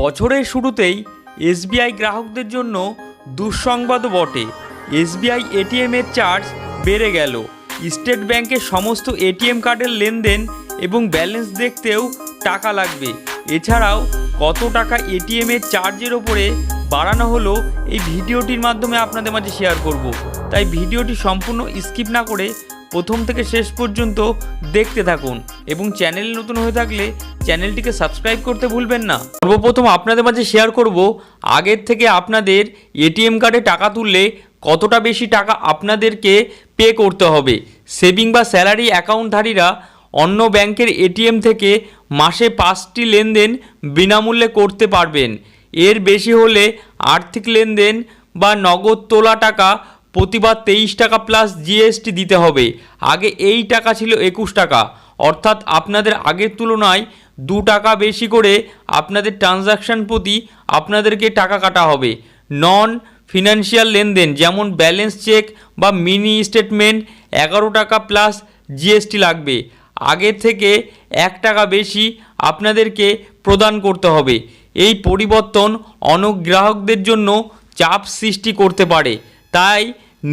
বছরের শুরুতেই এসবিআই গ্রাহকদের জন্য দুঃসংবাদও বটে। এসবিআই এটিএমের চার্জ বেড়ে গেল। স্টেট ব্যাংকের সমস্ত এটিএম কার্ডের লেনদেন এবং ব্যালেন্স দেখতেও টাকা লাগবে। এছাড়াও কত টাকা এটিএমের চার্জের ওপরে বাড়ানো হলো এই ভিডিওটির মাধ্যমে আপনাদের মাঝে শেয়ার করব। তাই ভিডিওটি সম্পূর্ণ স্কিপ না করে প্রথম থেকে শেষ পর্যন্ত দেখতে থাকুন এবং চ্যানেল নতুন হয়ে থাকলে চ্যানেলটিকে সাবস্ক্রাইব করতে ভুলবেন না। সর্বপ্রথম আপনাদের মাঝে শেয়ার করব আগের থেকে আপনাদের এটিএম কার্ডে টাকা তুললে কতটা বেশি টাকা আপনাদেরকে পে করতে হবে। সেভিং বা স্যালারি অ্যাকাউন্টধারীরা অন্য ব্যাংকের এটিএম থেকে মাসে 5টি লেনদেন বিনামূল্যে করতে পারবেন। এর বেশি হলে আর্থিক লেনদেন বা নগদ তোলা টাকা প্রতিবার 23 টাকা প্লাস জিএসটি দিতে হবে। আগে এই টাকা ছিল 21 টাকা, অর্থাৎ আপনাদের আগের তুলনায় 2 টাকা বেশি করে আপনাদের ট্রানজ্যাকশান প্রতি আপনাদেরকে টাকা কাটা হবে। নন ফিনান্সিয়াল লেনদেন যেমন ব্যালেন্স চেক বা মিনি স্টেটমেন্ট 11 টাকা প্লাস জিএসটি লাগবে। আগের থেকে 1 টাকা বেশি আপনাদেরকে প্রদান করতে হবে। এই পরিবর্তন অনেক গ্রাহকদের জন্য চাপ সৃষ্টি করতে পারে, তাই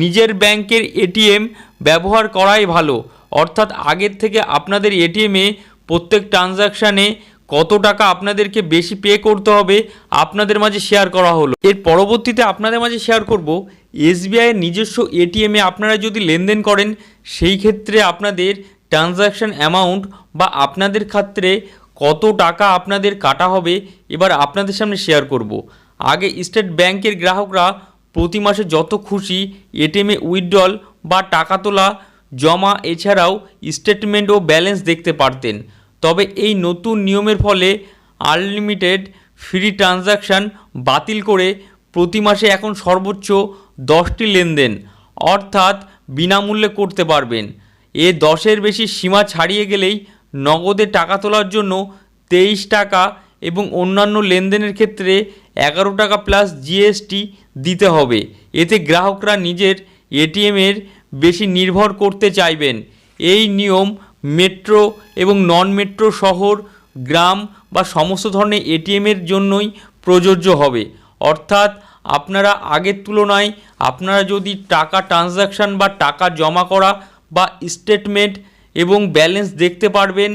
নিজের ব্যাংকের এটিএম ব্যবহার করাই ভালো। অর্থাৎ আগের থেকে আপনাদের এটিএমে প্রত্যেক ট্রানজ্যাকশানে কত টাকা আপনাদেরকে বেশি পে করতে হবে আপনাদের মাঝে শেয়ার করা হলো। এর পরবর্তীতে আপনাদের মাঝে শেয়ার করব এসবিআইয়ের নিজস্ব এটিএমে আপনারা যদি লেনদেন করেন সেই ক্ষেত্রে আপনাদের ট্রানজ্যাকশান অ্যামাউন্ট বা আপনাদের ক্ষেত্রে কত টাকা আপনাদের কাটা হবে এবার আপনাদের সামনে শেয়ার করব। আগে স্টেট ব্যাংকের গ্রাহকরা প্রতি মাসে যত খুশি এটিএমে উইথড্রল বা টাকা তোলা, জমা এছাড়াও স্টেটমেন্ট ও ব্যালেন্স দেখতে পারতেন। তবে এই নতুন নিয়মের ফলে আনলিমিটেড ফ্রি ট্রানজ্যাকশান বাতিল করে প্রতি মাসে এখন সর্বোচ্চ 10টি লেনদেন অর্থাৎ বিনামূল্যে করতে পারবেন। 10-এর বেশি সীমা ছাড়িয়ে গেলেই নগদে টাকা তোলার জন্য 23 টাকা এবং অন্যান্য লেনদেনের ক্ষেত্রে 11 টাকা প্লাস জিএসটি দিতে হবে। এতে গ্রাহকরা নিজের এটিএমের বেশি নির্ভর করতে চাইবেন। এই নিয়ম মেট্রো এবং নন মেট্রো শহর, গ্রাম বা সমস্ত ধরনের এটিএমের জন্যই প্রযোজ্য হবে। অর্থাৎ আপনারা আগের তুলনায় আপনারা যদি টাকা ট্রানজ্যাকশান বা টাকা জমা করা বা স্টেটমেন্ট এবং ব্যালেন্স দেখতে পারবেন।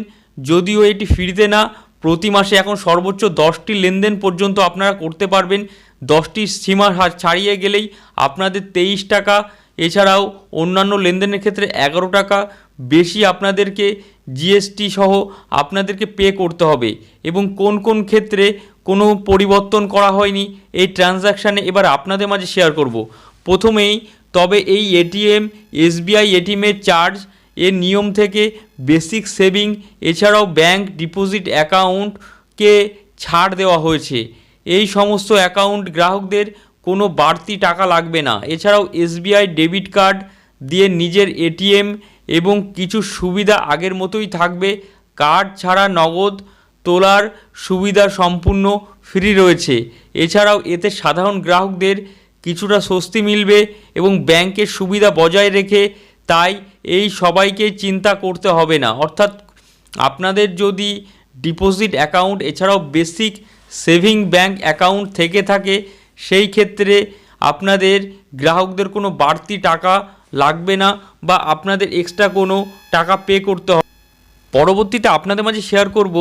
যদিও এটি ফ্রিতে না, প্রতি মাসে এখন সর্বোচ্চ 10টি লেনদেন পর্যন্ত আপনারা করতে পারবেন। 10টি সীমা ছাড়িয়ে গেলেই আপনাদের 23 টাকা এছাড়াও অন্যান্য লেনদেনের ক্ষেত্রে 11 টাকা বেশি আপনাদেরকে জিএসটি সহ আপনাদেরকে পে করতে হবে। এবং কোন কোন ক্ষেত্রে কোনো পরিবর্তন করা হয়নি এই ট্রানজ্যাকশানে এবার আপনাদের মাঝে শেয়ার করব। প্রথমেই তবে এই এসবিআই এটিএমের চার্জ এর নিয়ম থেকে বেসিক সেভিং এছাড়াও ব্যাংক ডিপোজিট অ্যাকাউন্টকে ছাড় দেওয়া হয়েছে। এই সমস্ত অ্যাকাউন্ট গ্রাহকদের কোনো বাড়তি টাকা লাগবে না। এছাড়াও এসবিআই ডেবিট কার্ড দিয়ে নিজের এটিএম এবং কিছু সুবিধা আগের মতোই থাকবে। কার্ড ছাড়া নগদ তোলার সুবিধা সম্পূর্ণ ফ্রি রয়েছে। এছাড়াও এতে সাধারণ গ্রাহকদের কিছুটা স্বস্তি মিলবে এবং ব্যাংকের সুবিধা বজায় রেখে, তাই এই সবাইকে চিন্তা করতে হবে না। অর্থাৎ আপনাদের যদি ডিপোজিট অ্যাকাউন্ট এছাড়াও বেসিক সেভিং ব্যাংক অ্যাকাউন্ট থেকে থাকে সেই ক্ষেত্রে আপনাদের গ্রাহকদের কোনো বাড়তি টাকা লাগবে না বা আপনাদের এক্সট্রা কোনো টাকা পে করতে হবে। পরবর্তীতে আপনাদের মাঝে শেয়ার করব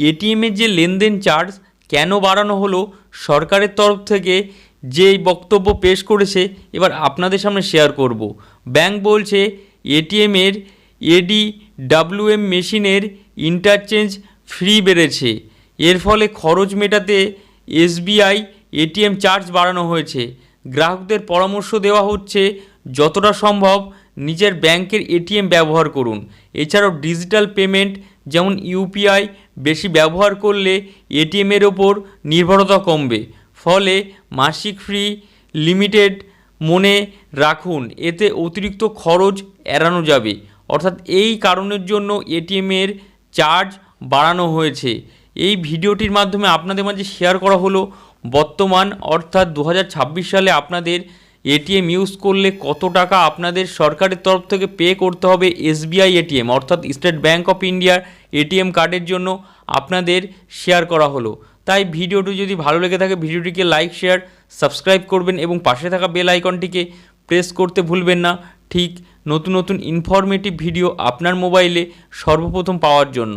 এটিএমের যে লেনদেন চার্জ কেন বাড়ানো হলো। সরকারের তরফ থেকে যেই বক্তব্য পেশ করেছে এবার আপনাদের সামনে শেয়ার করব। ব্যাংক বলছে এটিএমের এডিডব্লিউএম মেশিনের ইন্টারচেঞ্জ ফ্রি বেড়েছে। এর ফলে খরচ মেটাতে এসবিআই এটিএম চার্জ বাড়ানো হয়েছে। গ্রাহকদের পরামর্শ দেওয়া হচ্ছে যতটা সম্ভব নিজের ব্যাংকের এটিএম ব্যবহার করুন। এছাড়াও ডিজিটাল পেমেন্ট যেমন ইউপিআই বেশি ব্যবহার করলে এটিএমের ওপর নির্ভরতা কমবে। ফলে মাসিক ফ্রি লিমিটেড মনে রাখুন, এতে অতিরিক্ত খরচ এড়ানো যাবে। অর্থাৎ এই কারণের জন্য এটিএমের চার্জ বাড়ানো হয়েছে। এই ভিডিওটির মাধ্যমে আপনাদের মাঝে শেয়ার করা হলো বর্তমান অর্থাৎ 2026 সালে আপনাদের এটিএম ইউজ করলে কত টাকা আপনাদের সরকারের তরফ থেকে পে করতে হবে এসবিআই এটিএম অর্থাৎ স্টেট ব্যাংক অফ ইন্ডিয়ার এটিএম কার্ডের জন্য আপনাদের শেয়ার করা হলো। তাই ভিডিওটি যদি ভালো লেগে থাকে ভিডিওটিকে লাইক শেয়ার সাবস্ক্রাইব করবেন এবং পাশে থাকা বেল আইকনটিকে প্রেস করতে ভুলবেন না, ঠিক নতুন নতুন ইনফরমেটিভ ভিডিও আপনার মোবাইলে সর্বপ্রথম পাওয়ার জন্য।